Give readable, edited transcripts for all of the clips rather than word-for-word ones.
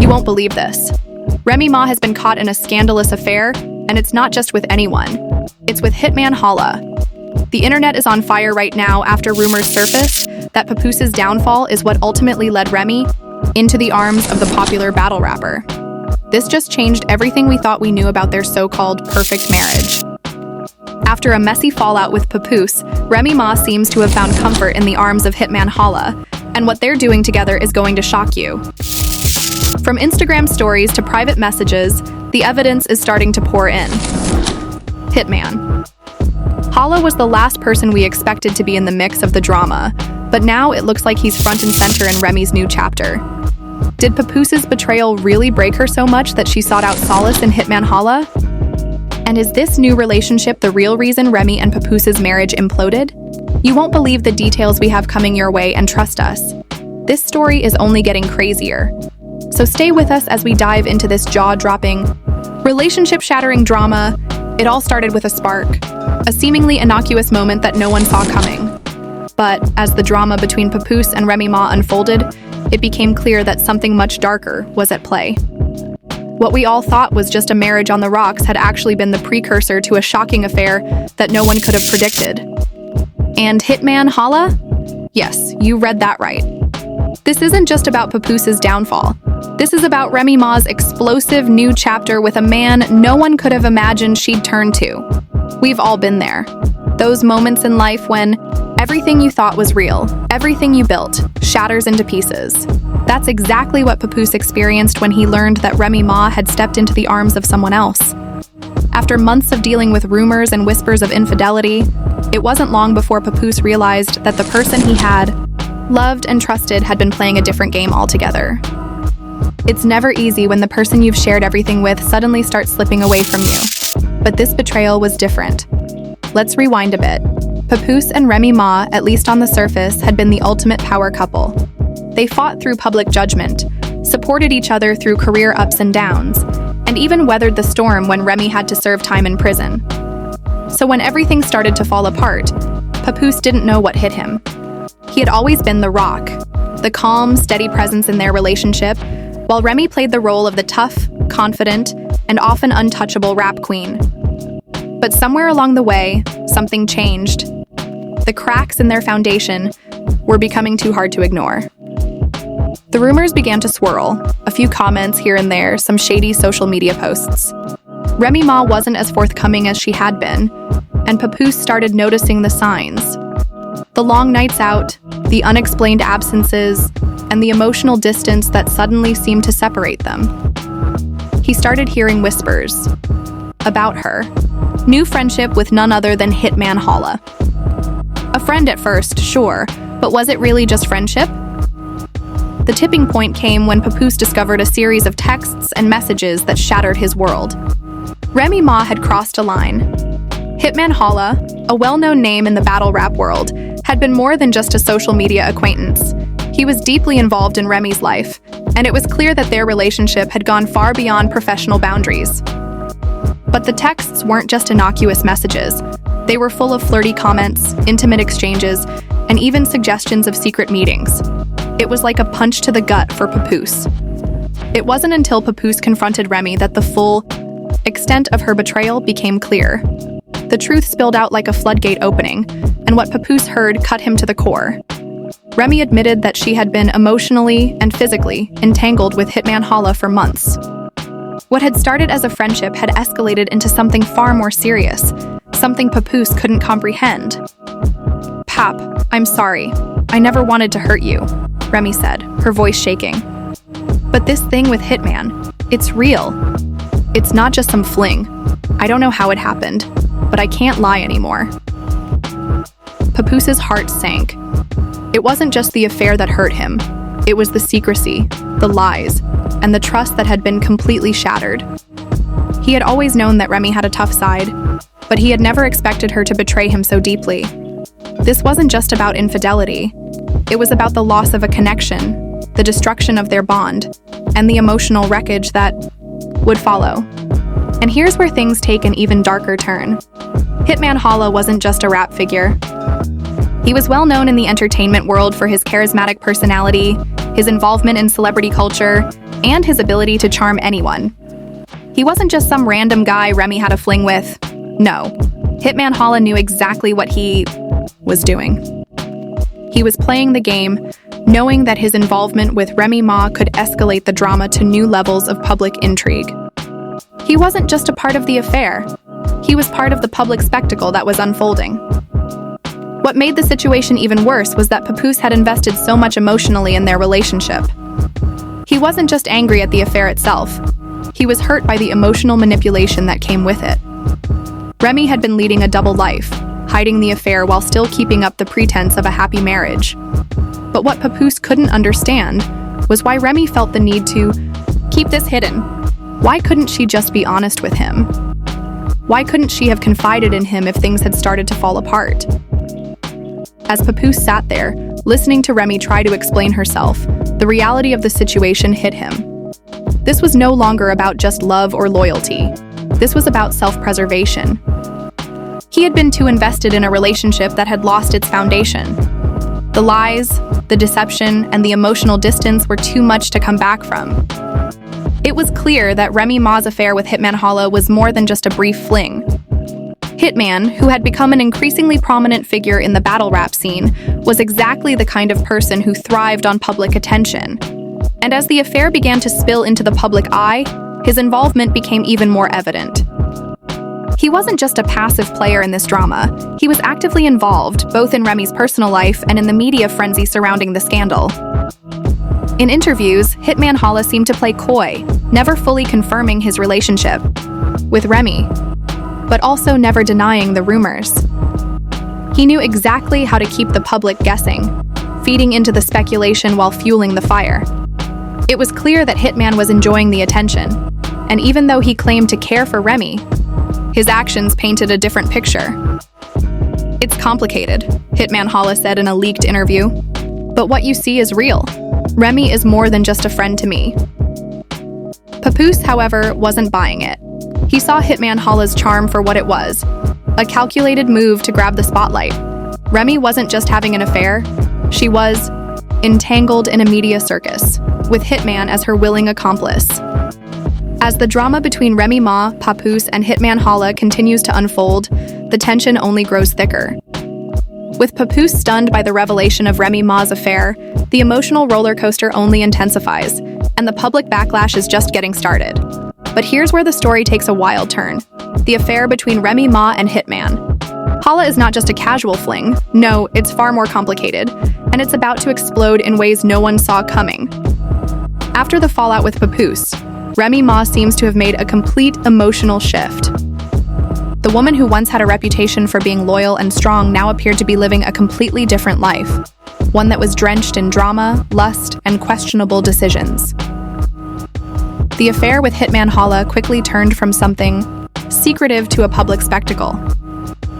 You won't believe this. Remy Ma has been caught in a scandalous affair, and it's not just with anyone. It's with Hitman Holla. The internet is on fire right now after rumors surfaced that Papoose's downfall is what ultimately led Remy into the arms of the popular battle rapper. This just changed everything we thought we knew about their so-called perfect marriage. After a messy fallout with Papoose, Remy Ma seems to have found comfort in the arms of Hitman Holla, and what they're doing together is going to shock you. From Instagram stories to private messages, the evidence is starting to pour in. Hitman Holla was the last person we expected to be in the mix of the drama, but now it looks like he's front and center in Remy's new chapter. Did Papoose's betrayal really break her so much that she sought out solace in Hitman Holla? And is this new relationship the real reason Remy and Papoose's marriage imploded? You won't believe the details we have coming your way, and trust us, this story is only getting crazier. So stay with us as we dive into this jaw-dropping, relationship-shattering drama. It all started with a spark, a seemingly innocuous moment that no one saw coming. But as the drama between Papoose and Remy Ma unfolded, it became clear that something much darker was at play. What we all thought was just a marriage on the rocks had actually been the precursor to a shocking affair that no one could have predicted. And Hitman Holla? Yes, you read that right. This isn't just about Papoose's downfall. This is about Remy Ma's explosive new chapter with a man no one could have imagined she'd turn to. We've all been there. Those moments in life when everything you thought was real, everything you built, shatters into pieces. That's exactly what Papoose experienced when he learned that Remy Ma had stepped into the arms of someone else. After months of dealing with rumors and whispers of infidelity, it wasn't long before Papoose realized that the person he had loved and trusted had been playing a different game altogether. It's never easy when the person you've shared everything with suddenly starts slipping away from you. But this betrayal was different. Let's rewind a bit. Papoose and Remy Ma, at least on the surface, had been the ultimate power couple. They fought through public judgment, supported each other through career ups and downs, and even weathered the storm when Remy had to serve time in prison. So when everything started to fall apart, Papoose didn't know what hit him. He had always been the rock, the calm, steady presence in their relationship, while Remy played the role of the tough, confident, and often untouchable rap queen. But somewhere along the way, something changed. The cracks in their foundation were becoming too hard to ignore. The rumors began to swirl, a few comments here and there, some shady social media posts. Remy Ma wasn't as forthcoming as she had been, and Papoose started noticing the signs. The long nights out, the unexplained absences, and the emotional distance that suddenly seemed to separate them. He started hearing whispers about her. New friendship with none other than Hitman Holla. A friend at first, sure, but was it really just friendship? The tipping point came when Papoose discovered a series of texts and messages that shattered his world. Remy Ma had crossed a line. Hitman Holla, a well-known name in the battle rap world, had been more than just a social media acquaintance. He was deeply involved in Remy's life, and it was clear that their relationship had gone far beyond professional boundaries. But the texts weren't just innocuous messages. They were full of flirty comments, intimate exchanges, and even suggestions of secret meetings. It was like a punch to the gut for Papoose. It wasn't until Papoose confronted Remy that the full extent of her betrayal became clear. The truth spilled out like a floodgate opening, and what Papoose heard cut him to the core. Remy admitted that she had been emotionally and physically entangled with Hitman Holla for months. What had started as a friendship had escalated into something far more serious, something Papoose couldn't comprehend. "Pap, I'm sorry. I never wanted to hurt you," Remy said, her voice shaking. "But this thing with Hitman, it's real. It's not just some fling. I don't know how it happened, but I can't lie anymore." Papoose's heart sank. It wasn't just the affair that hurt him. It was the secrecy, the lies, and the trust that had been completely shattered. He had always known that Remy had a tough side, but he had never expected her to betray him so deeply. This wasn't just about infidelity. It was about the loss of a connection, the destruction of their bond, and the emotional wreckage that would follow. And here's where things take an even darker turn. Hitman Holla wasn't just a rap figure. He was well known in the entertainment world for his charismatic personality, his involvement in celebrity culture, and his ability to charm anyone. He wasn't just some random guy Remy had a fling with. No, Hitman Holla knew exactly what he was doing. He was playing the game, knowing that his involvement with Remy Ma could escalate the drama to new levels of public intrigue. He wasn't just a part of the affair. He was part of the public spectacle that was unfolding. What made the situation even worse was that Papoose had invested so much emotionally in their relationship. He wasn't just angry at the affair itself. He was hurt by the emotional manipulation that came with it. Remy had been leading a double life, hiding the affair while still keeping up the pretense of a happy marriage. But what Papoose couldn't understand was why Remy felt the need to keep this hidden. Why couldn't she just be honest with him? Why couldn't she have confided in him if things had started to fall apart? As Papoose sat there, listening to Remy try to explain herself, the reality of the situation hit him. This was no longer about just love or loyalty. This was about self-preservation. He had been too invested in a relationship that had lost its foundation. The lies, the deception, and the emotional distance were too much to come back from. It was clear that Remy Ma's affair with Hitman Holla was more than just a brief fling. Hitman, who had become an increasingly prominent figure in the battle rap scene, was exactly the kind of person who thrived on public attention. And as the affair began to spill into the public eye, his involvement became even more evident. He wasn't just a passive player in this drama. He was actively involved, both in Remy's personal life and in the media frenzy surrounding the scandal. In interviews, Hitman Holla seemed to play coy, never fully confirming his relationship with Remy, but also never denying the rumors. He knew exactly how to keep the public guessing, feeding into the speculation while fueling the fire. It was clear that Hitman was enjoying the attention, and even though he claimed to care for Remy, his actions painted a different picture. "It's complicated," Hitman Holla said in a leaked interview, "but what you see is real. Remy is more than just a friend to me." Papoose, however, wasn't buying it. He saw Hitman Holla's charm for what it was, a calculated move to grab the spotlight. Remy wasn't just having an affair, she was entangled in a media circus, with Hitman as her willing accomplice. As the drama between Remy Ma, Papoose, and Hitman Holla continues to unfold, the tension only grows thicker. With Papoose stunned by the revelation of Remy Ma's affair, the emotional roller coaster only intensifies, and the public backlash is just getting started. But here's where the story takes a wild turn: the affair between Remy Ma and Hitman. Holla is not just a casual fling. No, it's far more complicated, and it's about to explode in ways no one saw coming. After the fallout with Papoose, Remy Ma seems to have made a complete emotional shift. The woman who once had a reputation for being loyal and strong now appeared to be living a completely different life, one that was drenched in drama, lust, and questionable decisions. The affair with Hitman Holla quickly turned from something secretive to a public spectacle.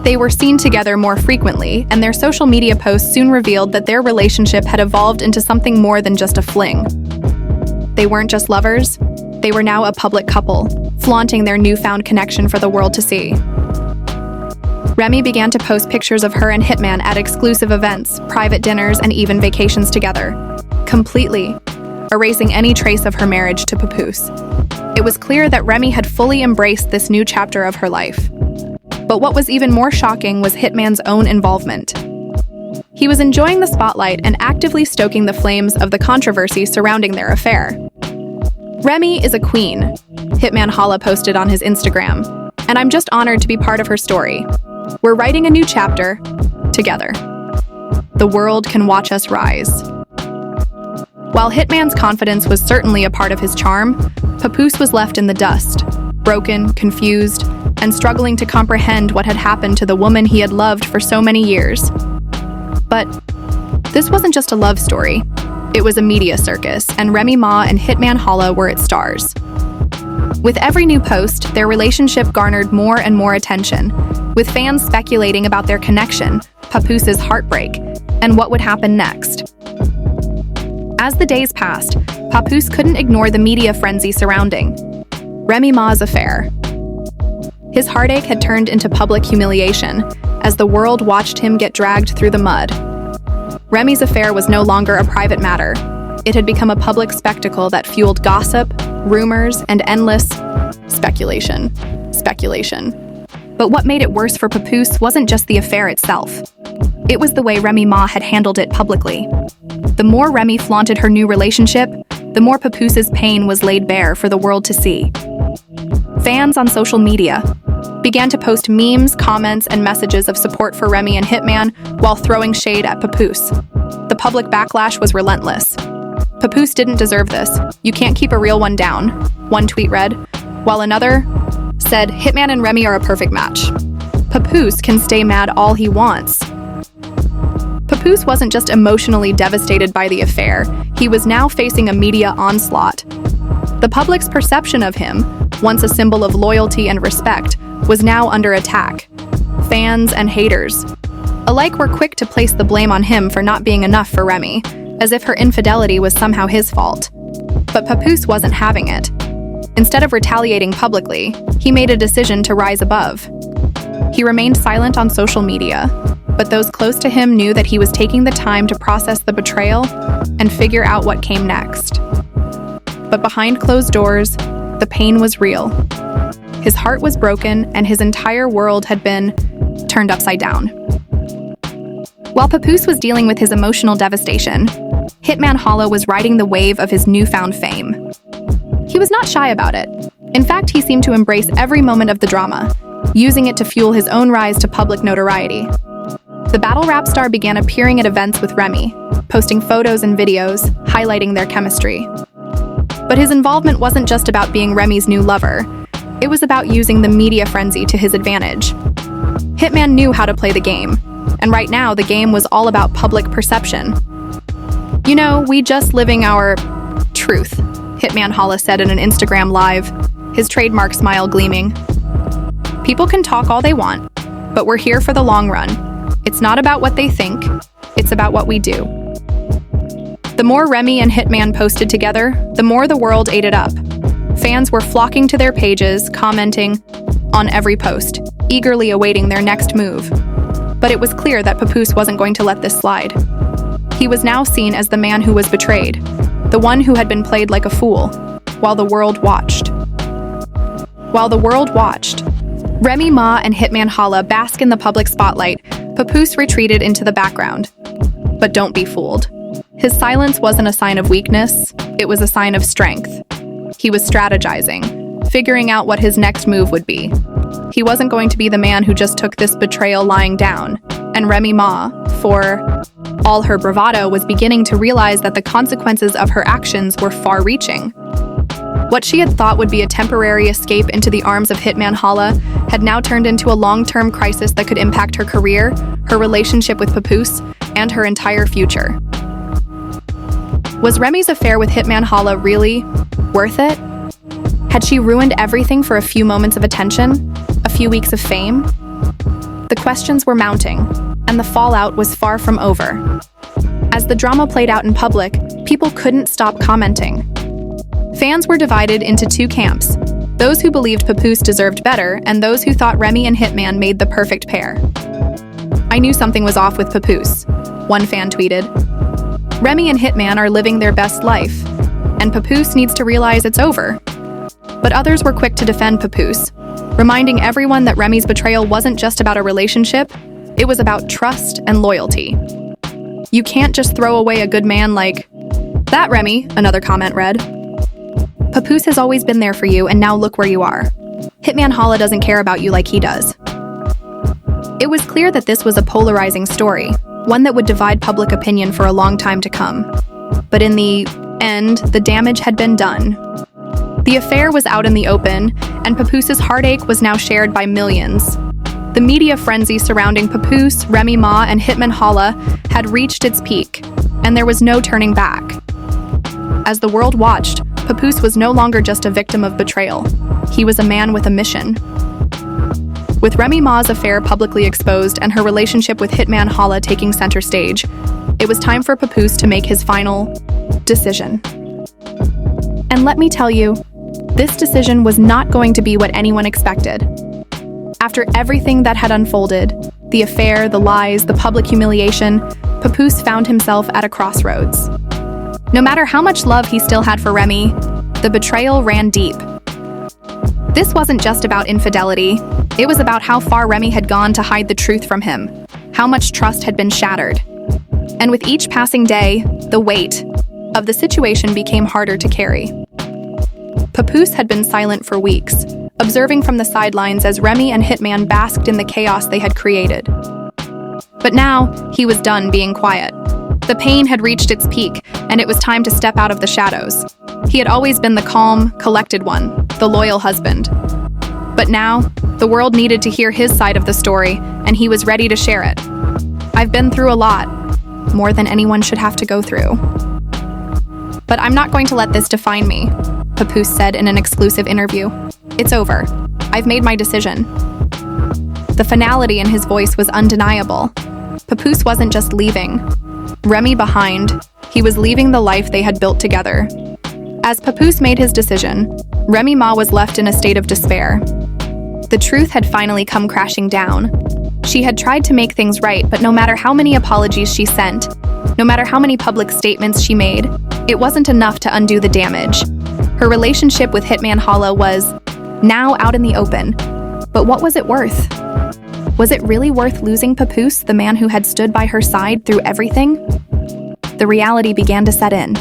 They were seen together more frequently, and their social media posts soon revealed that their relationship had evolved into something more than just a fling. They weren't just lovers, they were now a public couple, flaunting their newfound connection for the world to see. Remy began to post pictures of her and Hitman at exclusive events, private dinners, and even vacations together, completely erasing any trace of her marriage to Papoose. It was clear that Remy had fully embraced this new chapter of her life. But what was even more shocking was Hitman's own involvement. He was enjoying the spotlight and actively stoking the flames of the controversy surrounding their affair. "Remy is a queen," Hitman Holla posted on his Instagram, "and I'm just honored to be part of her story. We're writing a new chapter together. The world can watch us rise." While Hitman's confidence was certainly a part of his charm, Papoose was left in the dust, broken, confused, and struggling to comprehend what had happened to the woman he had loved for so many years. But this wasn't just a love story. It was a media circus, and Remy Ma and Hitman Holla were its stars. With every new post, their relationship garnered more and more attention, with fans speculating about their connection, Papoose's heartbreak, and what would happen next. As the days passed, Papoose couldn't ignore the media frenzy surrounding Remy Ma's affair. His heartache had turned into public humiliation as the world watched him get dragged through the mud. Remy's affair was no longer a private matter. It had become a public spectacle that fueled gossip, rumors, and endless speculation. But what made it worse for Papoose wasn't just the affair itself. It was the way Remy Ma had handled it publicly. The more Remy flaunted her new relationship, the more Papoose's pain was laid bare for the world to see. Fans on social media began to post memes, comments, and messages of support for Remy and Hitman while throwing shade at Papoose. The public backlash was relentless. Papoose didn't deserve this. You can't keep a real one down, one tweet read, while another said, Hitman and Remy are a perfect match. Papoose can stay mad all he wants. Papoose wasn't just emotionally devastated by the affair, he was now facing a media onslaught. The public's perception of him, once a symbol of loyalty and respect, was now under attack. Fans and haters alike were quick to place the blame on him for not being enough for Remy, as if her infidelity was somehow his fault. But Papoose wasn't having it. Instead of retaliating publicly, he made a decision to rise above. He remained silent on social media, but those close to him knew that he was taking the time to process the betrayal and figure out what came next. But behind closed doors, the pain was real. His heart was broken, and his entire world had been turned upside down. While Papoose was dealing with his emotional devastation, Hitman Holla was riding the wave of his newfound fame. He was not shy about it. In fact, he seemed to embrace every moment of the drama, using it to fuel his own rise to public notoriety. The battle rap star began appearing at events with Remy, posting photos and videos, highlighting their chemistry. But his involvement wasn't just about being Remy's new lover. It was about using the media frenzy to his advantage. Hitman knew how to play the game, and right now the game was all about public perception. You know, we just living our truth, Hitman Holla said in an Instagram live, his trademark smile gleaming. People can talk all they want, but we're here for the long run. It's not about what they think, it's about what we do. The more Remy and Hitman posted together, the more the world ate it up. Fans were flocking to their pages, commenting on every post, eagerly awaiting their next move. But it was clear that Papoose wasn't going to let this slide. He was now seen as the man who was betrayed, the one who had been played like a fool, while the world watched. Remy Ma and Hitman Holla bask in the public spotlight. Papoose retreated into the background. But don't be fooled. His silence wasn't a sign of weakness, it was a sign of strength. He was strategizing, figuring out what his next move would be. He wasn't going to be the man who just took this betrayal lying down. And Remy Ma, for all her bravado, was beginning to realize that the consequences of her actions were far-reaching. What she had thought would be a temporary escape into the arms of Hitman Holla had now turned into a long-term crisis that could impact her career, her relationship with Papoose, and her entire future. Was Remy's affair with Hitman Holla really worth it? Had she ruined everything for a few moments of attention? A few weeks of fame? The questions were mounting, and the fallout was far from over. As the drama played out in public, people couldn't stop commenting. Fans were divided into two camps, those who believed Papoose deserved better and those who thought Remy and Hitman made the perfect pair. I knew something was off with Papoose, one fan tweeted. Remy and Hitman are living their best life, and Papoose needs to realize it's over. But others were quick to defend Papoose, reminding everyone that Remy's betrayal wasn't just about a relationship, it was about trust and loyalty. You can't just throw away a good man like that, Remy, another comment read. Papoose has always been there for you, and now look where you are. Hitman Holla doesn't care about you like he does. It was clear that this was a polarizing story, one that would divide public opinion for a long time to come. But in the end, the damage had been done. The affair was out in the open, and Papoose's heartache was now shared by millions. The media frenzy surrounding Papoose, Remy Ma, and Hitman Holla had reached its peak, and there was no turning back. As the world watched, Papoose was no longer just a victim of betrayal. He was a man with a mission. With Remy Ma's affair publicly exposed and her relationship with Hitman Holla taking center stage, it was time for Papoose to make his final decision. And let me tell you, this decision was not going to be what anyone expected. After everything that had unfolded, the affair, the lies, the public humiliation, Papoose found himself at a crossroads. No matter how much love he still had for Remy, the betrayal ran deep. This wasn't just about infidelity. It was about how far Remy had gone to hide the truth from him, how much trust had been shattered. And with each passing day, the weight of the situation became harder to carry. Papoose had been silent for weeks, observing from the sidelines as Remy and Hitman basked in the chaos they had created. But now, he was done being quiet. The pain had reached its peak, and it was time to step out of the shadows. He had always been the calm, collected one, the loyal husband. But now, the world needed to hear his side of the story, and he was ready to share it. "I've been through a lot, more than anyone should have to go through. But I'm not going to let this define me," Papoose said in an exclusive interview. "It's over. I've made my decision." The finality in his voice was undeniable. Papoose wasn't just leaving Remy behind, he was leaving the life they had built together. As Papoose made his decision, Remy Ma was left in a state of despair. The truth had finally come crashing down. She had tried to make things right, but no matter how many apologies she sent, no matter how many public statements she made, it wasn't enough to undo the damage. Her relationship with Hitman Holla was now out in the open. But what was it worth? Was it really worth losing Papoose, the man who had stood by her side through everything? The reality began to set in.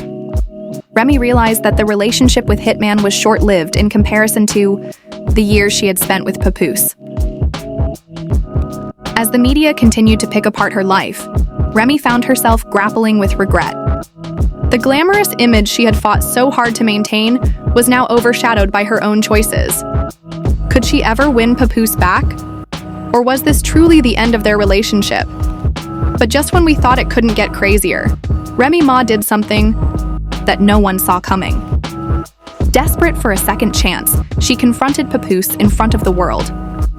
Remy realized that the relationship with Hitman was short-lived in comparison to the years she had spent with Papoose. As the media continued to pick apart her life, Remy found herself grappling with regret. The glamorous image she had fought so hard to maintain was now overshadowed by her own choices. Could she ever win Papoose back? Or was this truly the end of their relationship? But just when we thought it couldn't get crazier, Remy Ma did something that no one saw coming. Desperate for a second chance, she confronted Papoose in front of the world.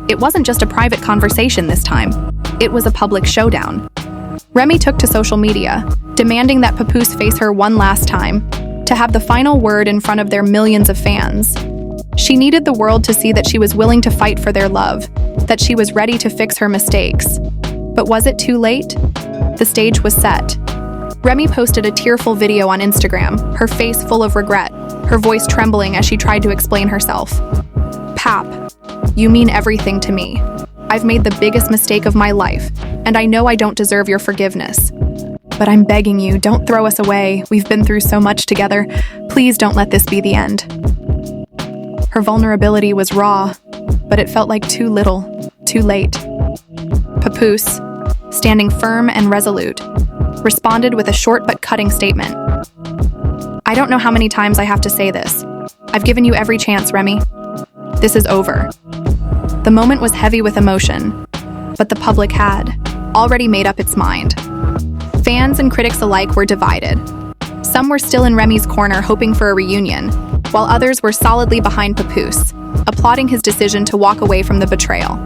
It wasn't just a private conversation this time. It was a public showdown. Remy took to social media, demanding that Papoose face her one last time, to have the final word in front of their millions of fans. She needed the world to see that she was willing to fight for their love, that she was ready to fix her mistakes. But was it too late? The stage was set. Remy posted a tearful video on Instagram, her face full of regret, her voice trembling as she tried to explain herself. "Pap, you mean everything to me. I've made the biggest mistake of my life, and I know I don't deserve your forgiveness. But I'm begging you, don't throw us away. We've been through so much together. Please don't let this be the end." Her vulnerability was raw, but it felt like too little, too late. Papoose, standing firm and resolute, responded with a short but cutting statement. "I don't know how many times I have to say this. I've given you every chance, Remy. This is over." The moment was heavy with emotion, but the public had already made up its mind. Fans and critics alike were divided. Some were still in Remy's corner hoping for a reunion, while others were solidly behind Papoose, applauding his decision to walk away from the betrayal.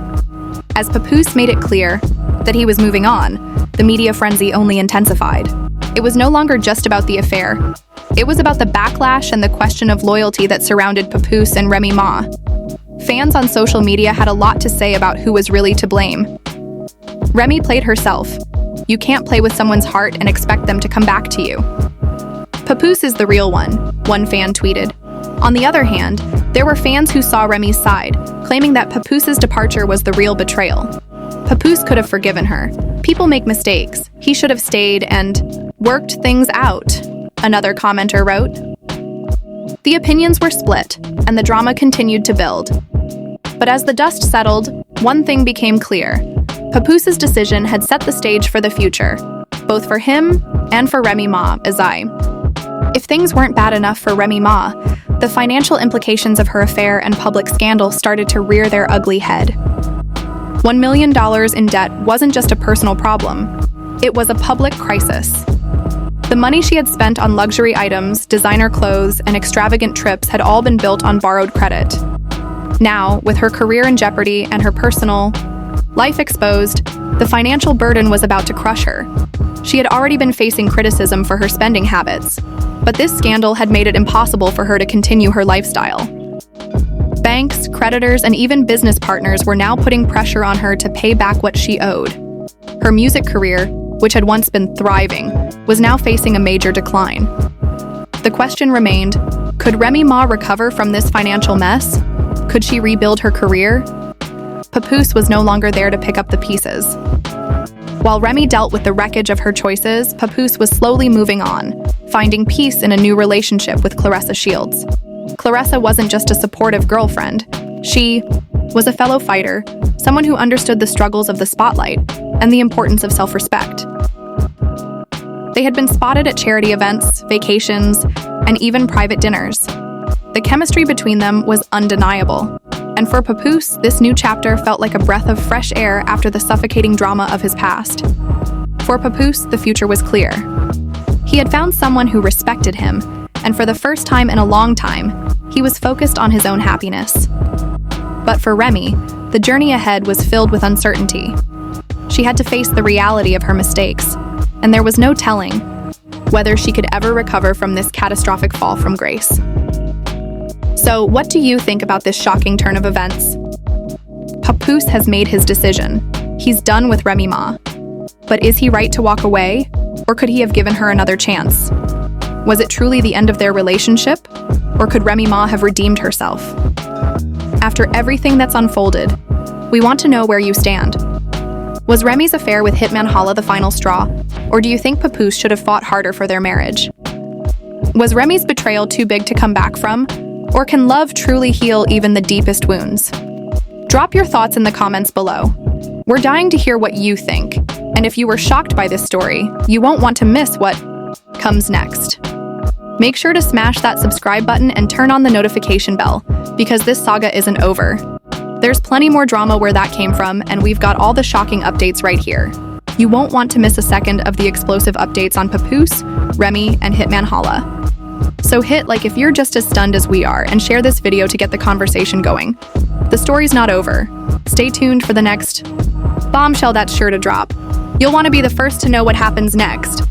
As Papoose made it clear that he was moving on, the media frenzy only intensified. It was no longer just about the affair. It was about the backlash and the question of loyalty that surrounded Papoose and Remy Ma. Fans on social media had a lot to say about who was really to blame. Remy played herself. You can't play with someone's heart and expect them to come back to you. Papoose is the real one fan tweeted. On the other hand, there were fans who saw Remy's side, claiming that Papoose's departure was the real betrayal. Papoose could have forgiven her. People make mistakes. He should have stayed and worked things out, another commenter wrote. The opinions were split, and the drama continued to build. But as the dust settled, one thing became clear. Papoose's decision had set the stage for the future, both for him and for Remy Ma, If things weren't bad enough for Remy Ma, the financial implications of her affair and public scandal started to rear their ugly head. $1 million in debt wasn't just a personal problem, it was a public crisis. The money she had spent on luxury items, designer clothes, and extravagant trips had all been built on borrowed credit. Now, with her career in jeopardy and her personal life exposed, the financial burden was about to crush her. She had already been facing criticism for her spending habits, but this scandal had made it impossible for her to continue her lifestyle. Banks, creditors, and even business partners were now putting pressure on her to pay back what she owed. Her music career, which had once been thriving, was now facing a major decline. The question remained, could Remy Ma recover from this financial mess? Could she rebuild her career? Papoose was no longer there to pick up the pieces. While Remy dealt with the wreckage of her choices, Papoose was slowly moving on, finding peace in a new relationship with Claressa Shields. Claressa wasn't just a supportive girlfriend. She was a fellow fighter, someone who understood the struggles of the spotlight and the importance of self-respect. They had been spotted at charity events, vacations, and even private dinners. The chemistry between them was undeniable. And for Papoose, this new chapter felt like a breath of fresh air after the suffocating drama of his past. For Papoose, the future was clear. He had found someone who respected him, and for the first time in a long time, he was focused on his own happiness. But for Remy, the journey ahead was filled with uncertainty. She had to face the reality of her mistakes, and there was no telling whether she could ever recover from this catastrophic fall from grace. So, what do you think about this shocking turn of events? Papoose has made his decision. He's done with Remy Ma. But is he right to walk away? Or could he have given her another chance? Was it truly the end of their relationship? Or could Remy Ma have redeemed herself? After everything that's unfolded, we want to know where you stand. Was Remy's affair with Hitman Holla the final straw? Or do you think Papoose should have fought harder for their marriage? Was Remy's betrayal too big to come back from? Or can love truly heal even the deepest wounds? Drop your thoughts in the comments below. We're dying to hear what you think. And if you were shocked by this story, you won't want to miss what comes next. Make sure to smash that subscribe button and turn on the notification bell, because this saga isn't over. There's plenty more drama where that came from, and we've got all the shocking updates right here. You won't want to miss a second of the explosive updates on Papoose, Remy, and Hitman Holla. So hit like if you're just as stunned as we are, and share this video to get the conversation going. The story's not over. Stay tuned for the next bombshell that's sure to drop. You'll want to be the first to know what happens next.